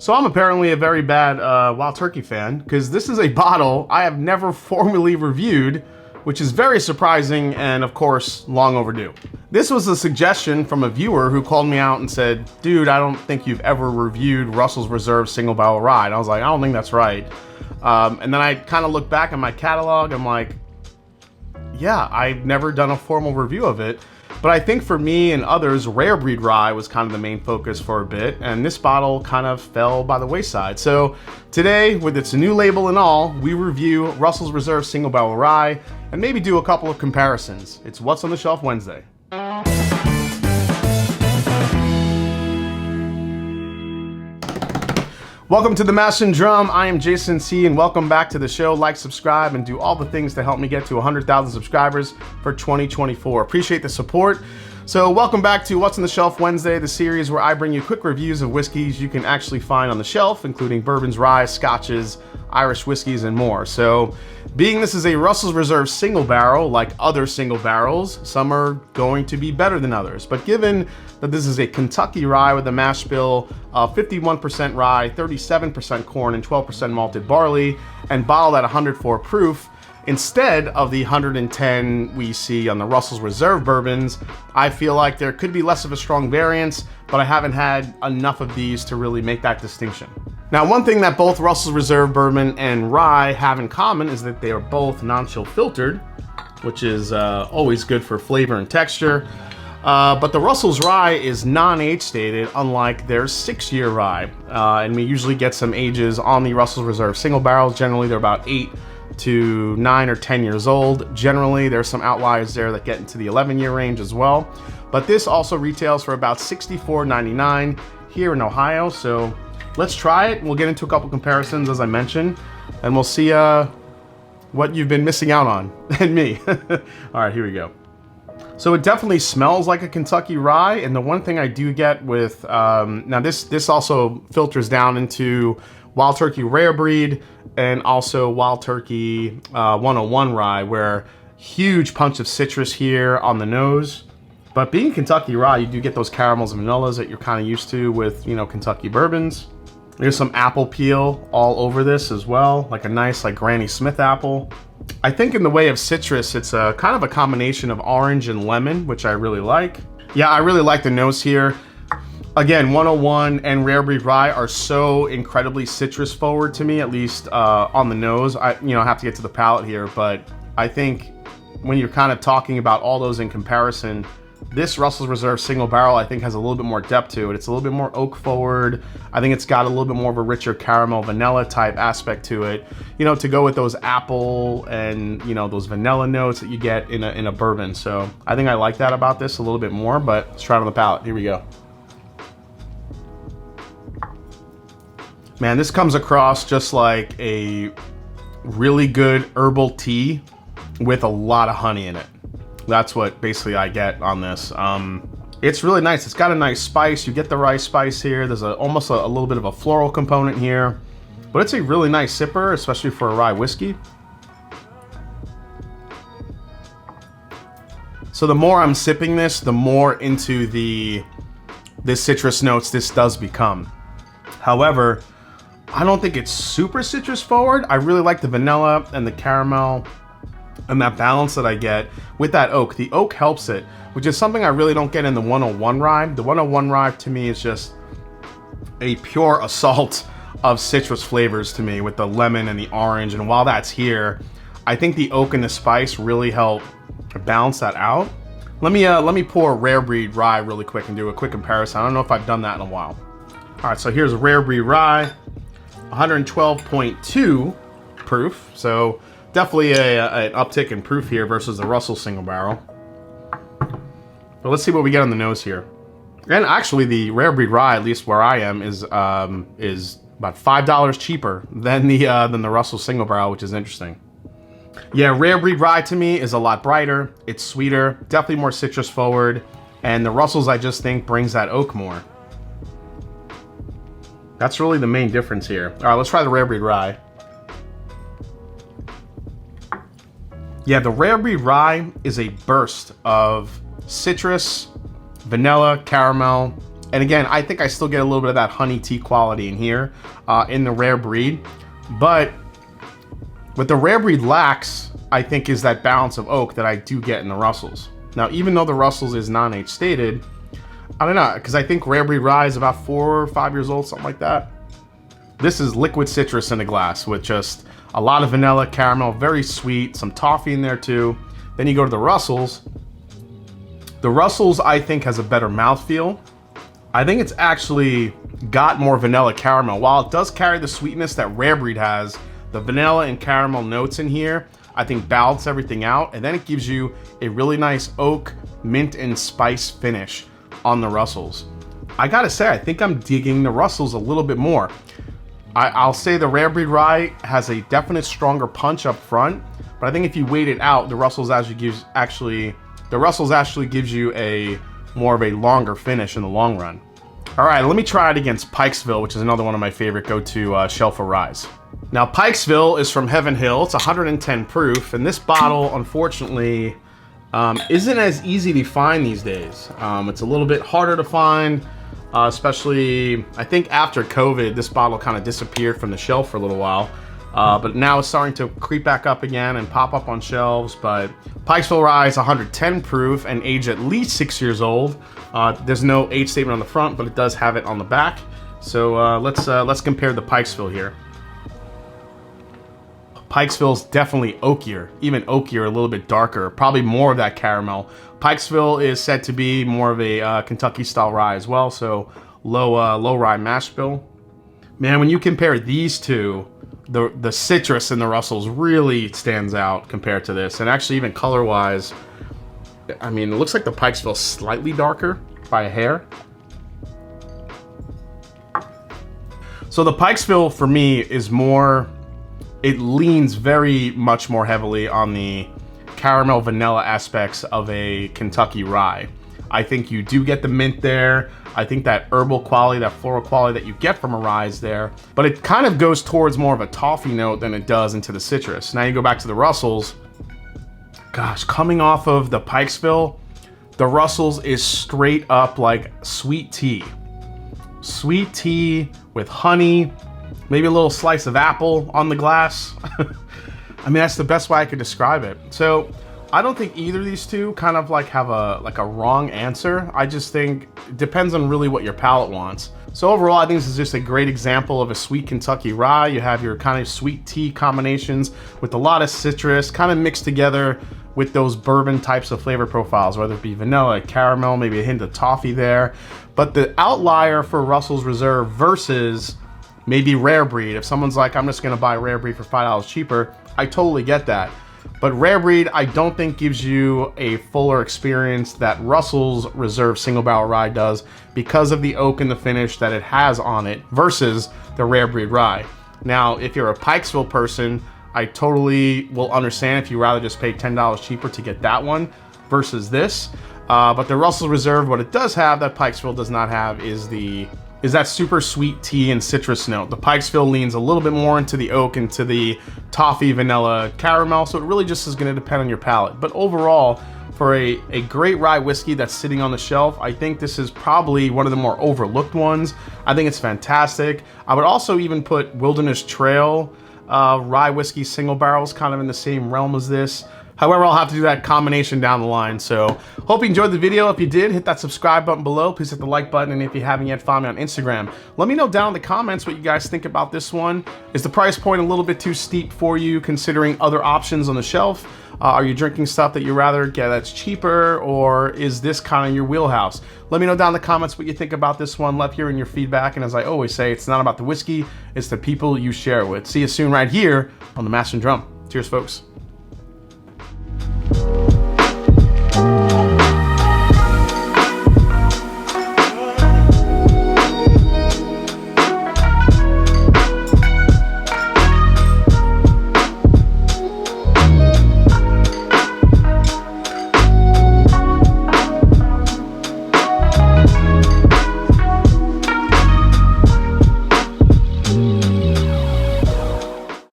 So I'm apparently a very bad Wild Turkey fan, because this is a bottle I have never formally reviewed, which is very surprising and, of course, long overdue. This was a suggestion from a viewer who called me out and said, dude, I don't think you've ever reviewed Russell's Reserve Single Barrel Rye. And I was like, I don't think that's right. And then I kind of looked back at my catalog. I'm like, yeah, I've never done a formal review of it. But I think for me and others, rare breed rye was kind of the main focus for a bit, and this bottle kind of fell by the wayside. So today, with its new label and all, we review Russell's Reserve Single Barrel Rye and maybe do a couple of comparisons. It's What's on the Shelf Wednesday. Welcome to The Mash and Drum. I am Jason C, and welcome back to the show. Like, subscribe, and do all the things to help me get to 100,000 subscribers for 2024. Appreciate the support. So welcome back to What's on the Shelf Wednesday, the series where I bring you quick reviews of whiskeys you can actually find on the shelf, including bourbons, rye, scotches, Irish whiskeys, and more. So being this is a Russell's Reserve single barrel, like other single barrels, some are going to be better than others. But given that this is a Kentucky rye with a mash bill of 51% rye, 37% corn, and 12% malted barley, and bottled at 104 proof, instead of the 110 we see on the Russell's Reserve bourbons, I feel like there could be less of a strong variance, but I haven't had enough of these to really make that distinction. Now, one thing that both Russell's Reserve bourbon and rye have in common is that they are both non-chill filtered, which is always good for flavor and texture. But the Russell's rye is non-age stated, unlike their 6-year rye. And we usually get some ages on the Russell's Reserve single barrels. Generally, they're about 8 to 9 or 10 years old. Generally, there's some outliers there that get into the 11-year range as well. But this also retails for about $64.99 here in Ohio. So let's try it. We'll get into a couple comparisons, as I mentioned, and we'll see what you've been missing out on, and me. All right, here we go. So it definitely smells like a Kentucky rye, and the one thing I do get with, now this also filters down into Wild Turkey Rare Breed and also Wild Turkey 101 rye, where huge punch of citrus here on the nose. But being Kentucky rye, you do get those caramels and vanillas that you're kind of used to with, you know, Kentucky bourbons. There's some apple peel all over this as well, like a nice like Granny Smith apple. I think in the way of citrus, it's a kind of a combination of orange and lemon, which I really like. Yeah, I really like the nose here. Again, 101 and Rare Breed Rye are so incredibly citrus forward to me, at least on the nose. I have to get to the palate here, but I think when you're kind of talking about all those in comparison, this Russell's Reserve single barrel, I think, has a little bit more depth to it. It's a little bit more oak forward. I think it's got a little bit more of a richer caramel vanilla type aspect to it, you know, to go with those apple and, you know, those vanilla notes that you get in a bourbon. So I think I like that about this a little bit more, but let's try it on the palate. Here we go. Man, this comes across just like a really good herbal tea with a lot of honey in it. That's what basically I get on this. It's really nice. It's got a nice spice. You get the rice spice here. There's almost a little bit of a floral component here. But it's a really nice sipper, especially for a rye whiskey. So the more I'm sipping this, the more into the citrus notes this does become. However, I don't think it's super citrus forward. I really like the vanilla and the caramel and that balance that I get with that oak. The oak helps it, which is something I really don't get in the 101 rye. The 101 rye to me is just a pure assault of citrus flavors to me with the lemon and the orange. And while that's here, I think the oak and the spice really help balance that out. Let me pour Rare Breed Rye really quick and do a quick comparison. I don't know if I've done that in a while. All right, so here's Rare Breed Rye, 112.2 proof. So definitely an uptick in proof here versus the Russell single barrel. But let's see what we get on the nose here. And actually, the Rare Breed Rye, at least where I am, is about $5 cheaper than the Russell single barrel, which is interesting. Yeah, Rare Breed Rye to me is a lot brighter. It's sweeter, definitely more citrus forward, and the Russells I just think brings that oak more. That's really the main difference here. All right, let's try the Rare Breed Rye. Yeah, the Rare Breed Rye is a burst of citrus, vanilla, caramel, And again, I think I still get a little bit of that honey tea quality in here in the rare breed. But what the rare breed lacks, I think, is that balance of oak that I do get in the Russells. Now, even though the Russells is non-age stated, I don't know, because I think rare breed rye is about 4 or 5 years old, something like that. This is liquid citrus in a glass with just a lot of vanilla, caramel, very sweet, some toffee in there too. Then you go to the Russells. The Russells, I think, has a better mouthfeel. I think it's actually got more vanilla caramel. While it does carry the sweetness that rare breed has, the vanilla and caramel notes in here, I think, balance everything out. And then it gives you a really nice oak, mint, and spice finish on the Russells. I gotta say, I think I'm digging the Russells a little bit more. I'll say the rare breed rye has a definite stronger punch up front, but I think if you wait it out, the Russells actually gives you a more of a longer finish in the long run. All right, let me try it against Pikesville, which is another one of my favorite go-to shelf of ryes. Now, Pikesville is from Heaven Hill. It's 110 proof, and this bottle, unfortunately, isn't as easy to find these days. It's a little bit harder to find, especially, I think after COVID, this bottle kind of disappeared from the shelf for a little while. But now it's starting to creep back up again and pop up on shelves. But Pikesville rye is 110 proof and aged at least 6 years old. There's no age statement on the front, but it does have it on the back. So let's compare the Pikesville here. Pikesville's definitely oakier, even oakier, a little bit darker, probably more of that caramel. Pikesville is said to be more of a Kentucky style rye as well, so low rye mash bill. Man, when you compare these two, the citrus in the Russells really stands out compared to this. And actually, even color wise, I mean, it looks like the Pikesville's slightly darker by a hair. So the Pikesville for me is more, it leans very much more heavily on the caramel vanilla aspects of a Kentucky rye. I think you do get the mint there. I think that herbal quality, that floral quality that you get from a rye is there, but it kind of goes towards more of a toffee note than it does into the citrus. Now you go back to the Russells. Gosh, coming off of the Pikesville, the Russells is straight up like sweet tea. Sweet tea with honey, maybe a little slice of apple on the glass. I mean, that's the best way I could describe it. So I don't think either of these two kind of like have a wrong answer. I just think it depends on really what your palate wants. So overall, I think this is just a great example of a sweet Kentucky rye. You have your kind of sweet tea combinations with a lot of citrus kind of mixed together with those bourbon types of flavor profiles, whether it be vanilla, caramel, maybe a hint of toffee there. But the outlier for Russell's Reserve versus maybe Rare Breed, if someone's like, I'm just gonna buy Rare Breed for $5 cheaper, I totally get that. But Rare Breed, I don't think gives you a fuller experience that Russell's Reserve Single Barrel Rye does because of the oak and the finish that it has on it versus the Rare Breed Rye. Now, if you're a Pikesville person, I totally will understand if you rather just pay $10 cheaper to get that one versus this. But the Russell's Reserve, what it does have that Pikesville does not have is that super sweet tea and citrus note. The Pikesville leans a little bit more into the oak, into the toffee, vanilla, caramel, so it really just is gonna depend on your palate. But overall, for a great rye whiskey that's sitting on the shelf, I think this is probably one of the more overlooked ones. I think it's fantastic. I would also even put Wilderness Trail rye whiskey single barrels kind of in the same realm as this. However, I'll have to do that combination down the line. So hope you enjoyed the video. If you did, hit that subscribe button below. Please hit the like button. And if you haven't yet, follow me on Instagram. Let me know down in the comments what you guys think about this one. Is the price point a little bit too steep for you considering other options on the shelf? Are you drinking stuff that you rather get that's cheaper, or is this kind of your wheelhouse? Let me know down in the comments what you think about this one. Love hearing your feedback. And as I always say, it's not about the whiskey, it's the people you share it with. See you soon right here on The Master and Drum. Cheers, folks.